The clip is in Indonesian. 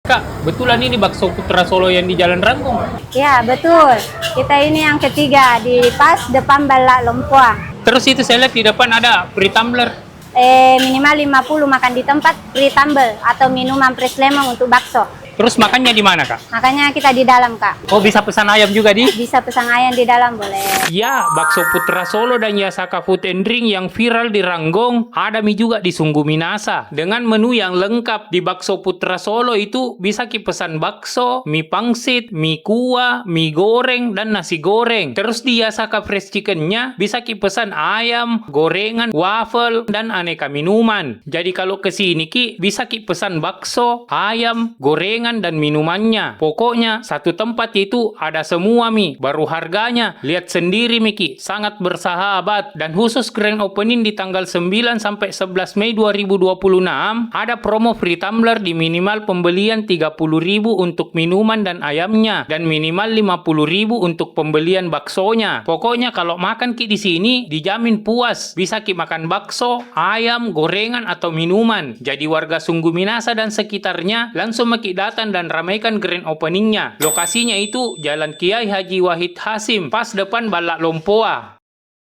Kak, betulan ini bakso Putra Solo yang di Jalan Rangkong. Ya, betul. Kita ini yang ketiga di pas depan Balak Lompoa. Terus itu saya lihat di depan ada free tumbler. Minimal 50 makan di tempat, free tumble atau minuman fresh lemon untuk bakso. Terus makannya di mana, Kak? Makanya kita di dalam, Kak. Oh, bisa pesan ayam juga di? Bisa pesan ayam di dalam, boleh. Ya, bakso Putra Solo dan Yasaka Food and Drink yang viral di Ranggong ada mie juga di Sungguh Minasa. Dengan menu yang lengkap di bakso Putra Solo itu bisa ki pesan bakso, mie pangsit, mie kuah, mie goreng, dan nasi goreng. Terus di Yasaka Fresh Chicken-nya bisa ki pesan ayam, gorengan, waffle, dan aneka minuman. Jadi kalau ke sini ki bisa ki pesan bakso, ayam, gorengan, dan minumannya. Pokoknya satu tempat itu ada semua mi. Baru harganya lihat sendiri Miki, sangat bersahabat. Dan khusus grand opening di tanggal 9 sampai 11 Mei 2026 ada promo free tumbler di minimal pembelian 30.000 untuk minuman dan ayamnya dan minimal 50.000 untuk pembelian baksonya. Pokoknya kalau makan ki di sini dijamin puas. Bisa ki makan bakso, ayam, gorengan atau minuman. Jadi warga Sungguh Minasa dan sekitarnya langsung maki datang dan ramaikan grand openingnya. Lokasinya itu Jalan Kiai Haji Wahid Hasim, pas depan Balak Lompoa.